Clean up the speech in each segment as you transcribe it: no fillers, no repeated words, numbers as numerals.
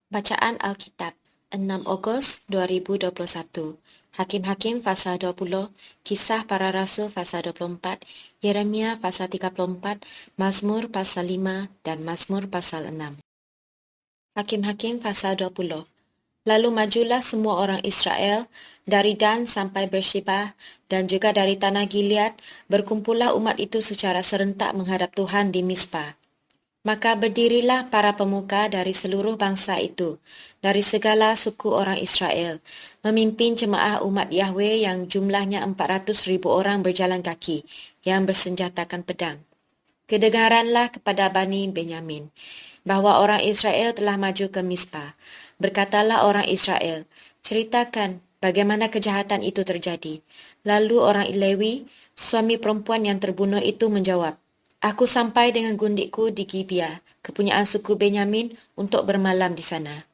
Bacaan Alkitab 6 Ogos 2021. Hakim-Hakim pasal 20, Kisah Para Rasul pasal 24, Yeremia pasal 34, Mazmur pasal 5 dan Mazmur pasal 6. Hakim-Hakim pasal 20. Lalu majulah semua orang Israel dari Dan sampai Beersheba dan juga dari tanah Gilead, berkumpullah umat itu secara serentak menghadap Tuhan di Mizpah. Maka berdirilah para pemuka dari seluruh bangsa itu, dari segala suku orang Israel, memimpin jemaah umat Yahweh yang jumlahnya 400,000 orang berjalan kaki, yang bersenjatakan pedang. Kedengaranlah kepada Bani Benyamin, bahwa orang Israel telah maju ke Mizpah. Berkatalah orang Israel, ceritakan bagaimana kejahatan itu terjadi. Lalu orang Lewi, suami perempuan yang terbunuh itu menjawab, aku sampai dengan gundikku di Gibea, kepunyaan suku Benyamin, untuk bermalam di sana.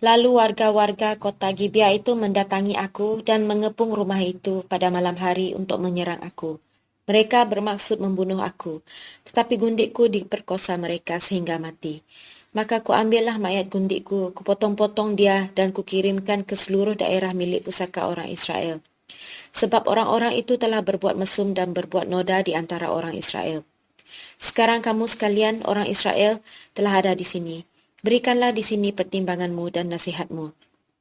Lalu warga-warga kota Gibea itu mendatangi aku dan mengepung rumah itu pada malam hari untuk menyerang aku. Mereka bermaksud membunuh aku, tetapi gundikku diperkosa mereka sehingga mati. Maka kuambillah mayat gundikku, kupotong-potong dia dan kukirimkan ke seluruh daerah milik pusaka orang Israel. Sebab orang-orang itu telah berbuat mesum dan berbuat noda di antara orang Israel. Sekarang kamu sekalian orang Israel telah ada di sini. Berikanlah di sini pertimbanganmu dan nasihatmu.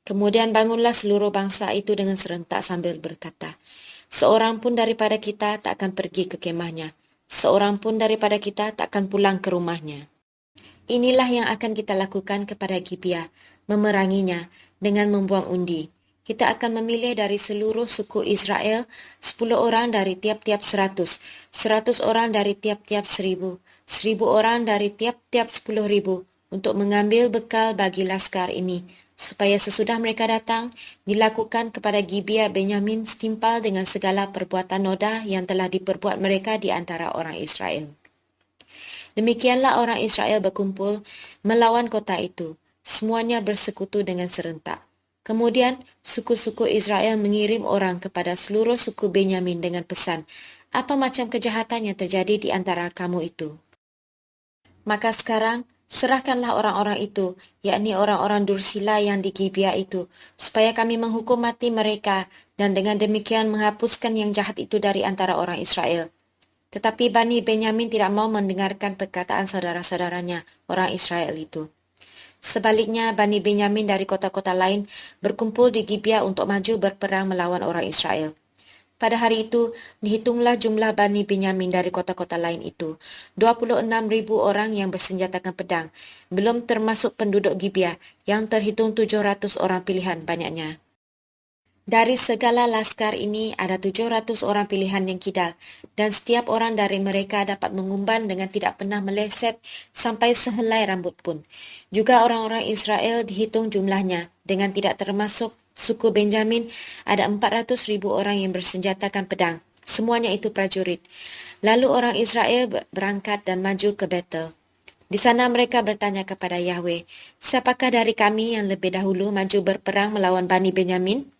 Kemudian bangunlah seluruh bangsa itu dengan serentak sambil berkata, seorang pun daripada kita tak akan pergi ke kemahnya. Seorang pun daripada kita tak akan pulang ke rumahnya. Inilah yang akan kita lakukan kepada Gibea, memeranginya dengan membuang undi. Kita akan memilih dari seluruh suku Israel 10 orang dari tiap-tiap 100, 100 orang dari tiap-tiap 1000, 1000 orang dari tiap-tiap 10,000 untuk mengambil bekal bagi laskar ini, supaya sesudah mereka datang, dilakukan kepada Gibea Benyamin setimpal dengan segala perbuatan noda yang telah diperbuat mereka di antara orang Israel. Demikianlah orang Israel berkumpul melawan kota itu. Semuanya bersekutu dengan serentak. Kemudian suku-suku Israel mengirim orang kepada seluruh suku Benyamin dengan pesan, apa macam kejahatan yang terjadi di antara kamu itu? Maka sekarang serahkanlah orang-orang itu, yakni orang-orang Dursila yang di Gibea itu, supaya kami menghukum mati mereka dan dengan demikian menghapuskan yang jahat itu dari antara orang Israel. Tetapi Bani Benyamin tidak mau mendengarkan perkataan saudara-saudaranya, orang Israel itu. Sebaliknya, Bani Benyamin dari kota-kota lain berkumpul di Gibea untuk maju berperang melawan orang Israel. Pada hari itu, dihitunglah jumlah Bani Benyamin dari kota-kota lain itu, 26,000 orang yang bersenjatakan pedang, belum termasuk penduduk Gibea yang terhitung 700 orang pilihan banyaknya. Dari segala laskar ini ada 700 orang pilihan yang kidal, dan setiap orang dari mereka dapat mengumban dengan tidak pernah meleset sampai sehelai rambut pun. Juga orang-orang Israel dihitung jumlahnya, dengan tidak termasuk suku Benjamin, ada 400,000 orang yang bersenjatakan pedang. Semuanya itu prajurit. Lalu orang Israel berangkat dan maju ke Betel. Di sana mereka bertanya kepada Yahweh, siapakah dari kami yang lebih dahulu maju berperang melawan Bani Benyamin?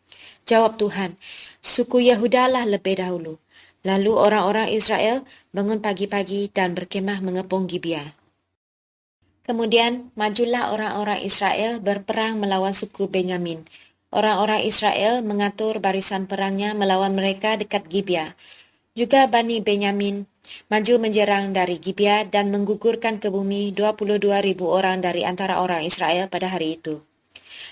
Jawab Tuhan, suku Yahuda lah lebih dahulu. Lalu orang-orang Israel bangun pagi-pagi dan berkemah mengepung Gibea. Kemudian majulah orang-orang Israel berperang melawan suku Benyamin. Orang-orang Israel mengatur barisan perangnya melawan mereka dekat Gibea. Juga Bani Benyamin maju menjerang dari Gibea dan menggugurkan ke bumi 22,000 orang dari antara orang Israel pada hari itu.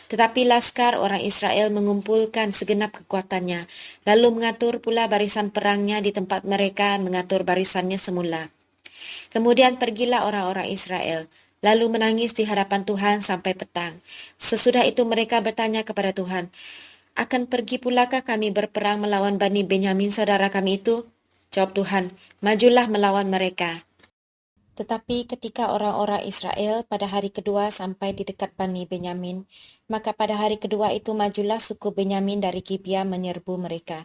Tetapi laskar orang Israel mengumpulkan segenap kekuatannya, lalu mengatur pula barisan perangnya di tempat mereka mengatur barisannya semula. Kemudian pergilah orang-orang Israel, lalu menangis di hadapan Tuhan sampai petang. Sesudah itu mereka bertanya kepada Tuhan, akan pergi pulakah kami berperang melawan Bani Benyamin saudara kami itu? Jawab Tuhan, majulah melawan mereka. Tetapi ketika orang-orang Israel pada hari kedua sampai di dekat Bani Benyamin, maka pada hari kedua itu majulah suku Benyamin dari Gibea menyerbu mereka,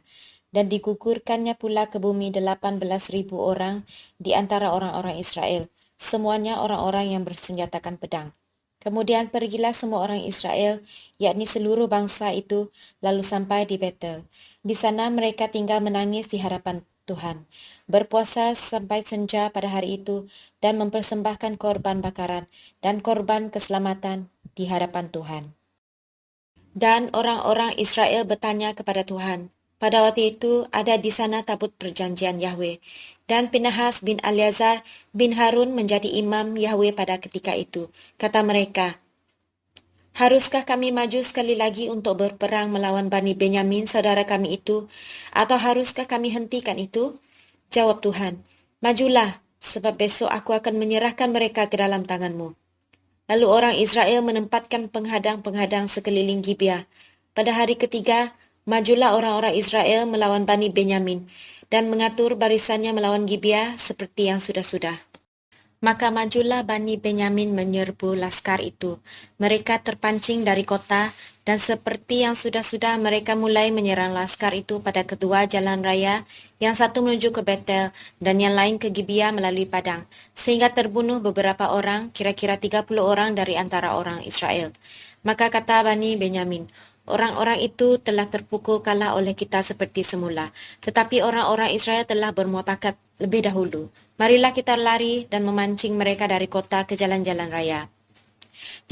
dan digugurkannya pula ke bumi 18,000 orang di antara orang-orang Israel, semuanya orang-orang yang bersenjatakan pedang. Kemudian pergilah semua orang Israel, yakni seluruh bangsa itu, lalu sampai di Betel. Di sana mereka tinggal menangis di hadapan Tuhan, berpuasa sampai senja pada hari itu, dan mempersembahkan korban bakaran dan korban keselamatan di hadapan Tuhan. Dan orang-orang Israel bertanya kepada Tuhan. Pada waktu itu ada di sana tabut perjanjian Yahweh, dan Pinahas bin Eleazar bin Harun menjadi imam Yahweh pada ketika itu. Kata mereka, haruskah kami maju sekali lagi untuk berperang melawan Bani Benyamin, saudara kami itu, atau haruskah kami hentikan itu? Jawab Tuhan, majulah, sebab besok aku akan menyerahkan mereka ke dalam tanganmu. Lalu orang Israel menempatkan penghadang-penghadang sekeliling Gibeah. Pada hari ketiga, majulah orang-orang Israel melawan Bani Benyamin dan mengatur barisannya melawan Gibeah seperti yang sudah-sudah. Maka majulah Bani Benyamin menyerbu laskar itu. Mereka terpancing dari kota, dan seperti yang sudah-sudah mereka mulai menyerang laskar itu pada kedua jalan raya, yang satu menuju ke Betel dan yang lain ke Gibeah melalui padang, sehingga terbunuh beberapa orang, kira-kira 30 orang dari antara orang Israel. Maka kata Bani Benyamin, orang-orang itu telah terpukul kalah oleh kita seperti semula, tetapi orang-orang Israel telah bermuafakat lebih dahulu. Marilah kita lari dan memancing mereka dari kota ke jalan-jalan raya.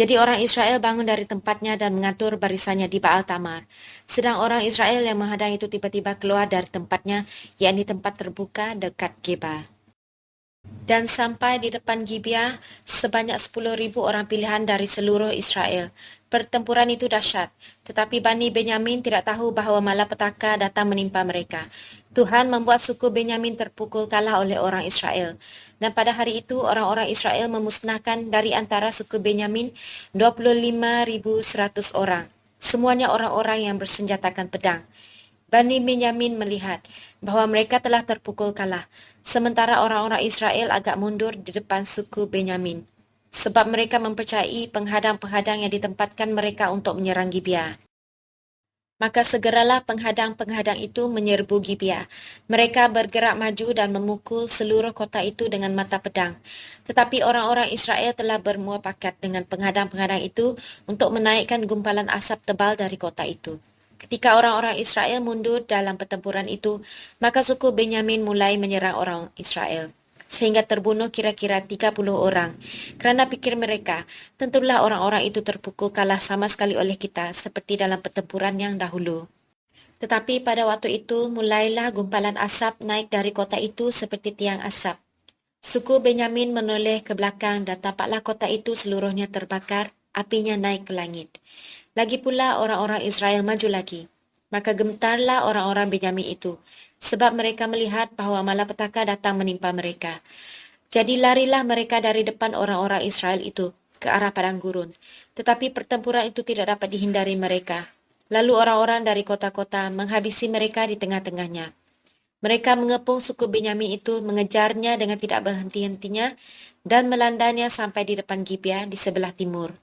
Jadi orang Israel bangun dari tempatnya dan mengatur barisannya di Baal Tamar. Sedang orang Israel yang menghadang itu tiba-tiba keluar dari tempatnya, yakni tempat terbuka dekat Geba. Dan sampai di depan Gibeah sebanyak 10.000 orang pilihan dari seluruh Israel. Pertempuran itu dahsyat, tetapi Bani Benyamin tidak tahu bahawa malapetaka datang menimpa mereka. Tuhan membuat suku Benyamin terpukul kalah oleh orang Israel. Dan pada hari itu orang-orang Israel memusnahkan dari antara suku Benyamin 25.100 orang. Semuanya orang-orang yang bersenjatakan pedang. Bani Benyamin melihat bahwa mereka telah terpukul kalah, sementara orang-orang Israel agak mundur di depan suku Benyamin, sebab mereka mempercayai penghadang-penghadang yang ditempatkan mereka untuk menyerang Gibeah. Maka segeralah penghadang-penghadang itu menyerbu Gibeah. Mereka bergerak maju dan memukul seluruh kota itu dengan mata pedang. Tetapi orang-orang Israel telah bermuafakat dengan penghadang-penghadang itu untuk menaikkan gumpalan asap tebal dari kota itu. Ketika orang-orang Israel mundur dalam pertempuran itu, maka suku Benyamin mulai menyerang orang Israel, sehingga terbunuh kira-kira 30 orang. Kerana pikir mereka, tentulah orang-orang itu terpukul kalah sama sekali oleh kita seperti dalam pertempuran yang dahulu. Tetapi pada waktu itu mulailah gumpalan asap naik dari kota itu seperti tiang asap. Suku Benyamin menoleh ke belakang dan tampaklah kota itu seluruhnya terbakar, apinya naik ke langit. Lagi pula orang-orang Israel maju lagi. Maka gemetarlah orang-orang Benyamin itu, sebab mereka melihat bahawa malapetaka datang menimpa mereka. Jadi larilah mereka dari depan orang-orang Israel itu ke arah padang gurun. Tetapi pertempuran itu tidak dapat dihindari mereka. Lalu orang-orang dari kota-kota menghabisi mereka di tengah-tengahnya. Mereka mengepung suku Benyamin itu, mengejarnya dengan tidak berhenti-hentinya dan melandanya sampai di depan Gibeah di sebelah timur.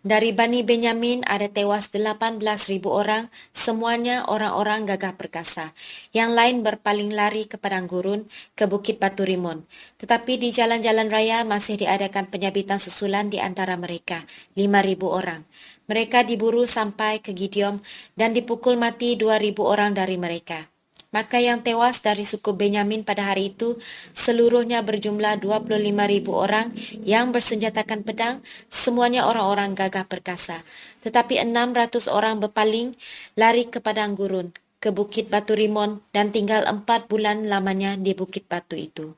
Dari Bani Benyamin ada tewas 18.000 orang, semuanya orang-orang gagah perkasa. Yang lain berpaling lari ke padang gurun, ke Bukit Batu Rimon. Tetapi di jalan-jalan raya masih diadakan penyabitan susulan di antara mereka, 5.000 orang. Mereka diburu sampai ke Gideon dan dipukul mati 2.000 orang dari mereka. Maka yang tewas dari suku Benyamin pada hari itu seluruhnya berjumlah 25.000 orang yang bersenjatakan pedang, semuanya orang-orang gagah perkasa. Tetapi 600 orang berpaling lari ke padang gurun, ke Bukit Batu Rimon dan tinggal 4 bulan lamanya di Bukit Batu itu.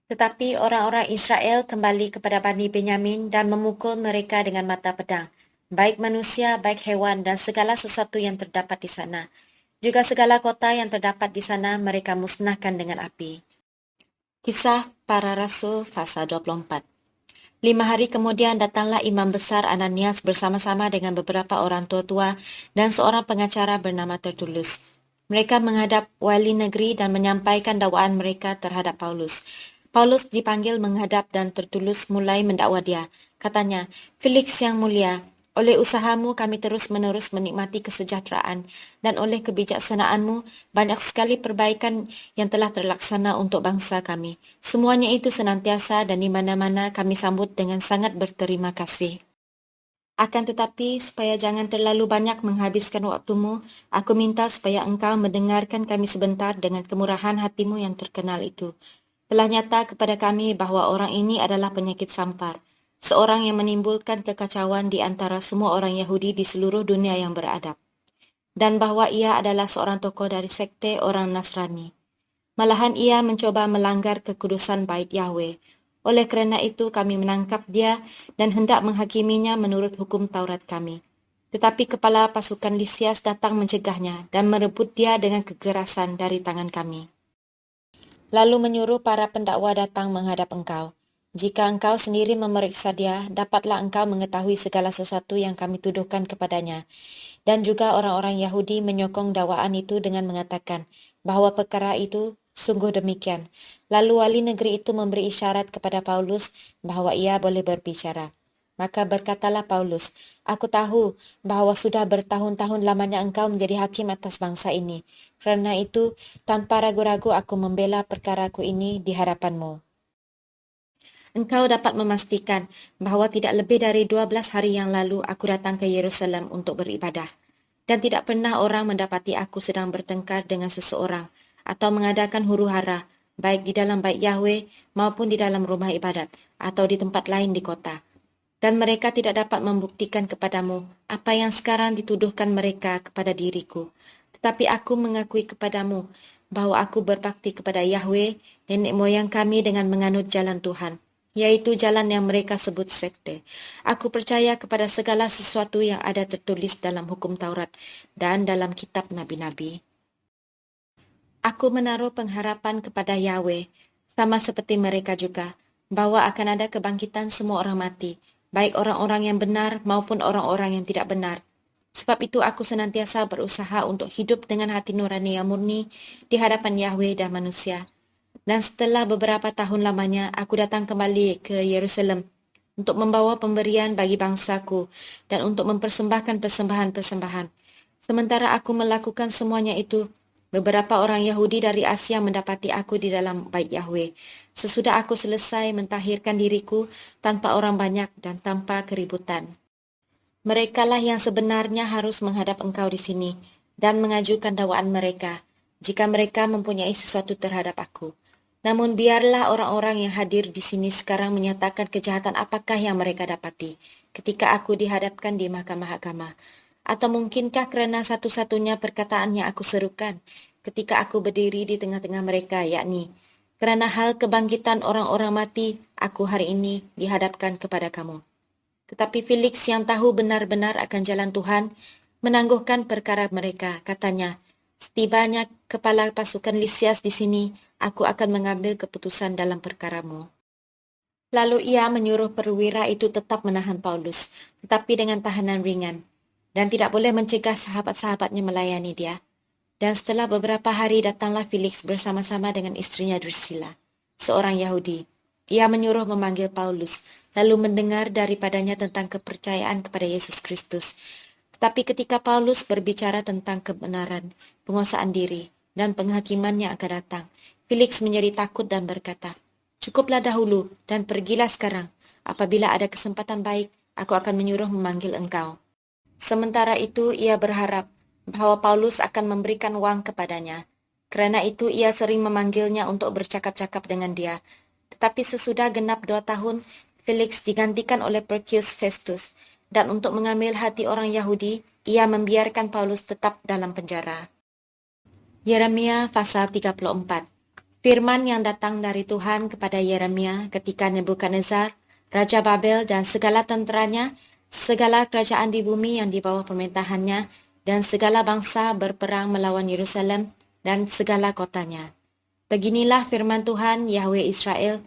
Tetapi orang-orang Israel kembali kepada Bani Benyamin dan memukul mereka dengan mata pedang, baik manusia, baik hewan dan segala sesuatu yang terdapat di sana. Juga segala kota yang terdapat di sana mereka musnahkan dengan api. Kisah Para Rasul pasal 24. 5 hari kemudian datanglah imam besar Ananias bersama-sama dengan beberapa orang tua-tua dan seorang pengacara bernama Tertulus. Mereka menghadap wali negeri dan menyampaikan dakwaan mereka terhadap Paulus. Paulus dipanggil menghadap dan Tertulus mulai mendakwa dia. Katanya, Felix yang mulia, oleh usahamu kami terus-menerus menikmati kesejahteraan dan oleh kebijaksanaanmu banyak sekali perbaikan yang telah terlaksana untuk bangsa kami. Semuanya itu senantiasa dan di mana-mana kami sambut dengan sangat berterima kasih. Akan tetapi supaya jangan terlalu banyak menghabiskan waktumu, aku minta supaya engkau mendengarkan kami sebentar dengan kemurahan hatimu yang terkenal itu. Telah nyata kepada kami bahawa orang ini adalah penyakit sampar. seorang yang menimbulkan kekacauan di antara semua orang Yahudi di seluruh dunia yang beradab, dan bahwa ia adalah seorang tokoh dari sekte orang Nasrani. Malahan ia mencoba melanggar kekudusan bait Yahweh. Oleh kerana itu kami menangkap dia dan hendak menghakiminya menurut hukum Taurat kami. Tetapi kepala pasukan Lisias datang mencegahnya dan merebut dia dengan kekerasan dari tangan kami. Lalu menyuruh para pendakwa datang menghadap engkau. Jika engkau sendiri memeriksa dia, dapatlah engkau mengetahui segala sesuatu yang kami tuduhkan kepadanya. Dan juga orang-orang Yahudi menyokong dakwaan itu dengan mengatakan bahawa perkara itu sungguh demikian. Lalu wali negeri itu memberi isyarat kepada Paulus bahawa ia boleh berbicara. Maka berkatalah Paulus, "Aku tahu bahawa sudah bertahun-tahun lamanya engkau menjadi hakim atas bangsa ini. Kerana itu, tanpa ragu-ragu aku membela perkaraku ini di hadapanmu. Engkau dapat memastikan bahawa tidak lebih dari 12 hari yang lalu aku datang ke Yerusalem untuk beribadah. Dan tidak pernah orang mendapati aku sedang bertengkar dengan seseorang atau mengadakan huru-hara, baik di dalam bait Yahweh maupun di dalam rumah ibadat atau di tempat lain di kota. Dan mereka tidak dapat membuktikan kepadamu apa yang sekarang dituduhkan mereka kepada diriku. Tetapi aku mengakui kepadamu bahawa aku berbakti kepada Yahweh, nenek moyang kami dengan menganut jalan Tuhan, yaitu jalan yang mereka sebut sekte. Aku percaya kepada segala sesuatu yang ada tertulis dalam hukum Taurat dan dalam kitab Nabi-Nabi. Aku menaruh pengharapan kepada Yahweh, sama seperti mereka juga, bahawa akan ada kebangkitan semua orang mati, baik orang-orang yang benar maupun orang-orang yang tidak benar. Sebab itu aku senantiasa berusaha untuk hidup dengan hati nurani yang murni di hadapan Yahweh dan manusia. Dan setelah beberapa tahun lamanya, aku datang kembali ke Yerusalem untuk membawa pemberian bagi bangsaku dan untuk mempersembahkan persembahan-persembahan. Sementara aku melakukan semuanya itu, beberapa orang Yahudi dari Asia mendapati aku di dalam bait Yahweh. Sesudah aku selesai mentahirkan diriku tanpa orang banyak dan tanpa keributan. Merekalah yang sebenarnya harus menghadap engkau di sini dan mengajukan dakwaan mereka, jika mereka mempunyai sesuatu terhadap aku. Namun biarlah orang-orang yang hadir di sini sekarang menyatakan kejahatan apakah yang mereka dapati ketika aku dihadapkan di mahkamah agama. Atau mungkinkah kerana satu-satunya perkataan yang aku serukan ketika aku berdiri di tengah-tengah mereka, yakni, kerana hal kebangkitan orang-orang mati, aku hari ini dihadapkan kepada kamu. Tetapi Felix yang tahu benar-benar akan jalan Tuhan menangguhkan perkara mereka. Katanya, setibanya kepala pasukan Lisias di sini, aku akan mengambil keputusan dalam perkaramu. Lalu ia menyuruh perwira itu tetap menahan Paulus, tetapi dengan tahanan ringan, dan tidak boleh mencegah sahabat-sahabatnya melayani dia. Dan setelah beberapa hari datanglah Felix bersama-sama dengan istrinya Drusilla, seorang Yahudi. Ia menyuruh memanggil Paulus, lalu mendengar daripadanya tentang kepercayaan kepada Yesus Kristus. Tetapi ketika Paulus berbicara tentang kebenaran, penguasaan diri, dan penghakiman yang akan datang, Felix menjadi takut dan berkata, "Cukuplah dahulu dan pergilah sekarang. Apabila ada kesempatan baik, aku akan menyuruh memanggil engkau." Sementara itu ia berharap bahawa Paulus akan memberikan wang kepadanya. Kerana itu ia sering memanggilnya untuk bercakap-cakap dengan dia. Tetapi sesudah genap 2 tahun, Felix digantikan oleh Porcius Festus, dan untuk mengambil hati orang Yahudi, ia membiarkan Paulus tetap dalam penjara. Yeremia pasal 34. Firman yang datang dari Tuhan kepada Yeremia ketika Nebukadnezar, Raja Babel dan segala tenteranya, segala kerajaan di bumi yang di bawah pemerintahannya, dan segala bangsa berperang melawan Yerusalem dan segala kotanya. Beginilah firman Tuhan Yahweh Israel,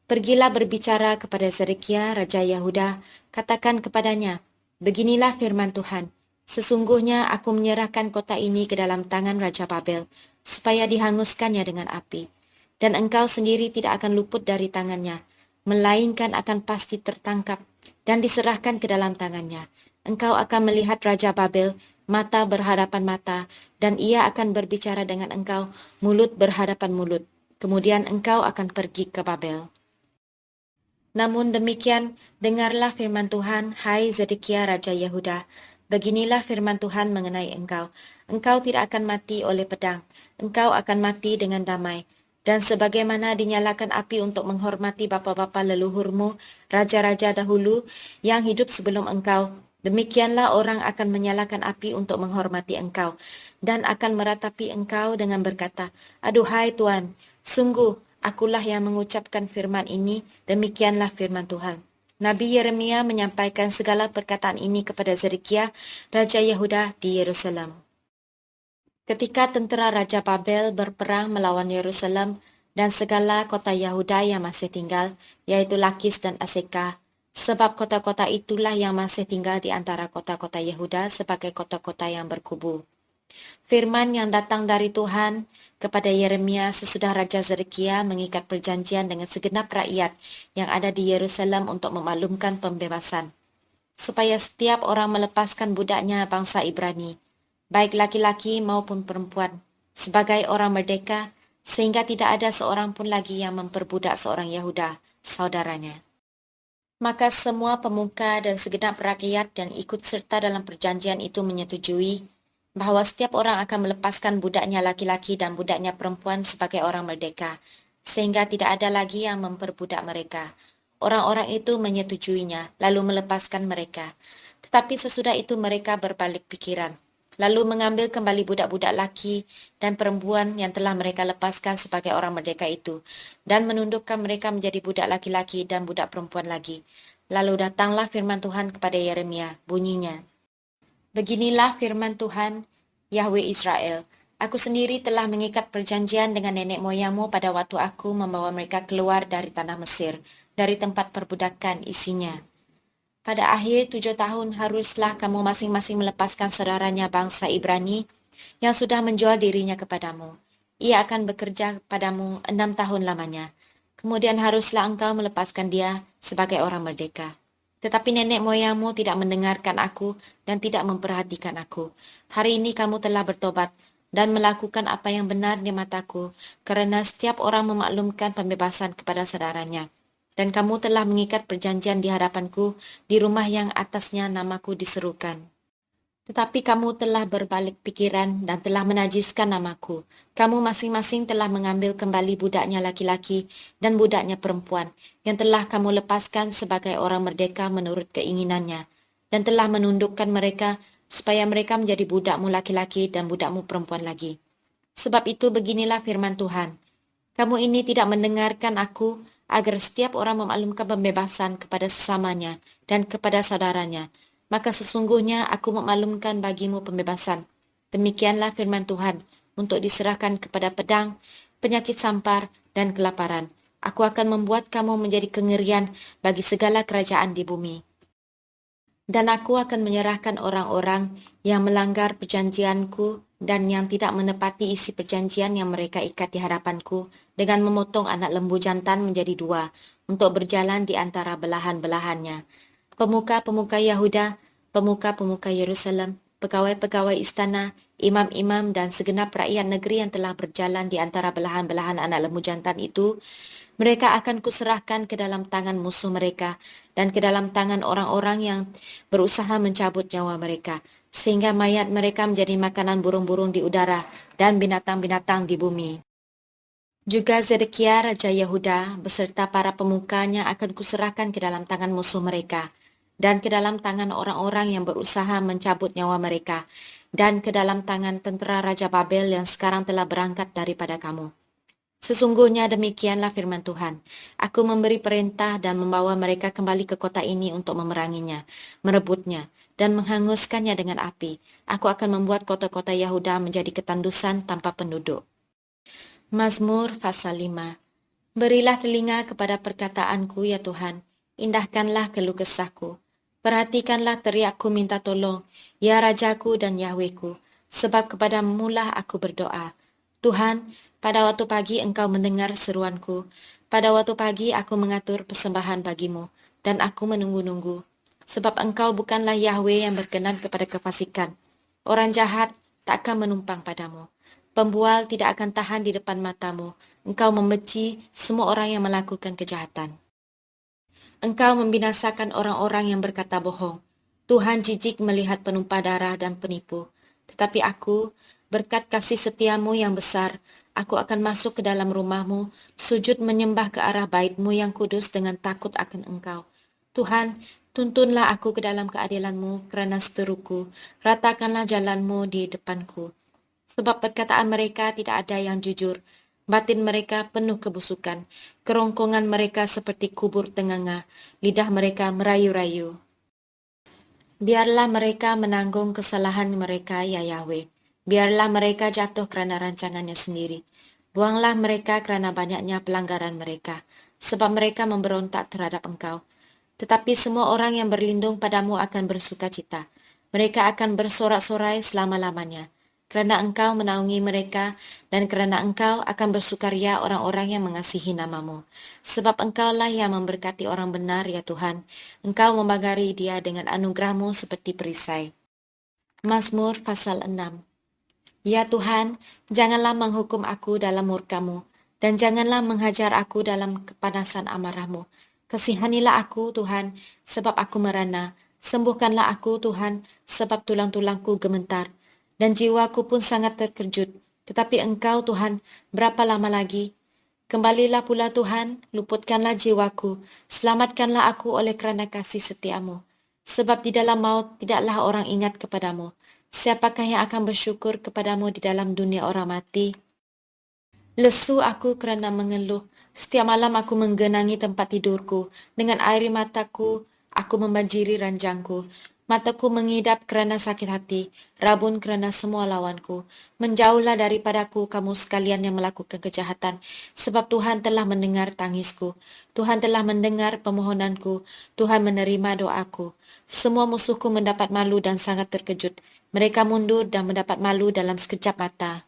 pergilah berbicara kepada Zedekia, Raja Yahuda, katakan kepadanya, beginilah firman Tuhan, sesungguhnya aku menyerahkan kota ini ke dalam tangan Raja Babel, supaya dihanguskannya dengan api. Dan engkau sendiri tidak akan luput dari tangannya, melainkan akan pasti tertangkap dan diserahkan ke dalam tangannya. Engkau akan melihat Raja Babel, mata berhadapan mata, dan ia akan berbicara dengan engkau, mulut berhadapan mulut. Kemudian engkau akan pergi ke Babel. Namun demikian, dengarlah firman Tuhan, hai Zedekia Raja Yehuda. Beginilah firman Tuhan mengenai engkau. Engkau tidak akan mati oleh pedang. Engkau akan mati dengan damai. Dan sebagaimana dinyalakan api untuk menghormati bapa-bapa leluhurmu, raja-raja dahulu yang hidup sebelum engkau, demikianlah orang akan menyalakan api untuk menghormati engkau dan akan meratapi engkau dengan berkata, "Aduhai Tuan, sungguh akulah yang mengucapkan firman ini, demikianlah firman Tuhan." Nabi Yeremia menyampaikan segala perkataan ini kepada Zedekiah, Raja Yehuda di Yerusalem. Ketika tentera Raja Babel berperang melawan Yerusalem dan segala kota Yahuda yang masih tinggal, yaitu Lakis dan Aseka, sebab kota-kota itulah yang masih tinggal di antara kota-kota Yehuda sebagai kota-kota yang berkubu. Firman yang datang dari Tuhan kepada Yeremia sesudah Raja Zedekiah mengikat perjanjian dengan segenap rakyat yang ada di Yerusalem untuk memaklumkan pembebasan, supaya setiap orang melepaskan budaknya bangsa Ibrani, baik laki-laki maupun perempuan, sebagai orang merdeka, sehingga tidak ada seorang pun lagi yang memperbudak seorang Yahuda, saudaranya. Maka semua pemuka dan segenap rakyat yang ikut serta dalam perjanjian itu menyetujui bahwa setiap orang akan melepaskan budaknya laki-laki dan budaknya perempuan sebagai orang merdeka, sehingga tidak ada lagi yang memperbudak mereka. Orang-orang itu menyetujuinya, lalu melepaskan mereka. Tetapi sesudah itu mereka berbalik pikiran, lalu mengambil kembali budak-budak laki dan perempuan yang telah mereka lepaskan sebagai orang merdeka itu, dan menundukkan mereka menjadi budak laki-laki dan budak perempuan lagi. Lalu datanglah firman Tuhan kepada Yeremia, bunyinya, "Beginilah firman Tuhan, Yahweh Israel. Aku sendiri telah mengikat perjanjian dengan nenek moyangmu pada waktu aku membawa mereka keluar dari tanah Mesir, dari tempat perbudakan isinya. Pada akhir 7 tahun haruslah kamu masing-masing melepaskan saudaranya bangsa Ibrani yang sudah menjual dirinya kepadamu. Ia akan bekerja padamu 6 tahun lamanya. Kemudian haruslah engkau melepaskan dia sebagai orang merdeka. Tetapi nenek moyangmu tidak mendengarkan aku dan tidak memperhatikan aku. Hari ini kamu telah bertobat dan melakukan apa yang benar di mataku, karena setiap orang memaklumkan pembebasan kepada saudaranya. Dan kamu telah mengikat perjanjian di hadapanku di rumah yang atasnya namaku diserukan. Tetapi kamu telah berbalik pikiran dan telah menajiskan namaku. Kamu masing-masing telah mengambil kembali budaknya laki-laki dan budaknya perempuan, yang telah kamu lepaskan sebagai orang merdeka menurut keinginannya, dan telah menundukkan mereka supaya mereka menjadi budakmu laki-laki dan budakmu perempuan lagi. Sebab itu beginilah firman Tuhan, kamu ini tidak mendengarkan aku, agar setiap orang memaklumkan pembebasan kepada sesamanya dan kepada saudaranya, maka sesungguhnya aku memaklumkan bagimu pembebasan. Demikianlah firman Tuhan, untuk diserahkan kepada pedang, penyakit sampar, dan kelaparan. Aku akan membuat kamu menjadi kengerian bagi segala kerajaan di bumi. Dan aku akan menyerahkan orang-orang yang melanggar perjanjianku dan yang tidak menepati isi perjanjian yang mereka ikat di hadapanku dengan memotong anak lembu jantan menjadi dua untuk berjalan di antara belahan-belahannya. Pemuka-pemuka Yahuda, pemuka-pemuka Yerusalem, pegawai-pegawai istana, imam-imam dan segenap rakyat negeri yang telah berjalan di antara belahan-belahan anak lembu jantan itu, mereka akan kuserahkan ke dalam tangan musuh mereka dan ke dalam tangan orang-orang yang berusaha mencabut nyawa mereka, sehingga mayat mereka menjadi makanan burung-burung di udara dan binatang-binatang di bumi. Juga Zedekiah Raja Yehuda beserta para pemukanya akan kuserahkan ke dalam tangan musuh mereka dan ke dalam tangan orang-orang yang berusaha mencabut nyawa mereka dan ke dalam tangan tentera Raja Babel yang sekarang telah berangkat daripada kamu. Sesungguhnya demikianlah firman Tuhan. Aku memberi perintah dan membawa mereka kembali ke kota ini untuk memeranginya, merebutnya, dan menghanguskannya dengan api. Aku akan membuat kota-kota Yahuda menjadi ketandusan tanpa penduduk. Mazmur pasal 5. Berilah telinga kepada perkataanku, ya Tuhan. Indahkanlah keluh kesahku. Perhatikanlah teriakku minta tolong, ya Rajaku dan Yahwehku, sebab kepadamu lah aku berdoa. Tuhan, pada waktu pagi engkau mendengar seruanku. Pada waktu pagi aku mengatur persembahan bagimu, dan aku menunggu-nunggu. Sebab engkau bukanlah Yahweh yang berkenan kepada kefasikan. Orang jahat tak akan menumpang padamu. Pembual tidak akan tahan di depan matamu. Engkau membenci semua orang yang melakukan kejahatan. Engkau membinasakan orang-orang yang berkata bohong. Tuhan jijik melihat penumpah darah dan penipu. Tetapi aku, berkat kasih setiamu yang besar, Aku akan masuk ke dalam rumahmu, sujud menyembah ke arah bait-Mu yang kudus dengan takut akan Engkau. Tuhan, tuntunlah aku ke dalam keadilan-Mu kerana seteruku, ratakanlah jalan-Mu di depanku. Sebab perkataan mereka tidak ada yang jujur, batin mereka penuh kebusukan, kerongkongan mereka seperti kubur tenganga, lidah mereka merayu-rayu. Biarlah mereka menanggung kesalahan mereka, ya Yahweh. Biarlah mereka jatuh kerana rancangannya sendiri. Buanglah mereka kerana banyaknya pelanggaran mereka, sebab mereka memberontak terhadap Engkau. Tetapi semua orang yang berlindung padamu akan bersuka cita. Mereka akan bersorak-sorai selama-lamanya. Kerana Engkau menaungi mereka dan kerana Engkau akan bersukaria orang-orang yang mengasihi namamu. Sebab Engkaulah yang memberkati orang benar, ya Tuhan. Engkau membagari dia dengan anugerah-Mu seperti perisai. Mazmur pasal 6. Ya Tuhan, janganlah menghukum aku dalam murka-Mu, dan janganlah menghajar aku dalam kepanasan amarah-Mu. Kasihanilah aku, Tuhan, sebab aku merana. Sembuhkanlah aku, Tuhan, sebab tulang-tulangku gemetar. Dan jiwaku pun sangat terkejut. Tetapi Engkau, Tuhan, berapa lama lagi? Kembalilah pula Tuhan, luputkanlah jiwaku. Selamatkanlah aku oleh kerana kasih setia-Mu. Sebab di dalam maut tidaklah orang ingat kepadamu. Siapakah yang akan bersyukur kepadamu di dalam dunia orang mati? Lesu aku kerana mengeluh. Setiap malam aku menggenangi tempat tidurku. Dengan air mataku, aku membanjiri ranjangku. Mataku mengidap kerana sakit hati, rabun kerana semua lawanku. Menjauhlah daripadaku kamu sekalian yang melakukan kejahatan, sebab Tuhan telah mendengar tangisku. Tuhan telah mendengar permohonanku. Tuhan menerima doaku. Semua musuhku mendapat malu dan sangat terkejut. Mereka mundur dan mendapat malu dalam sekejap mata.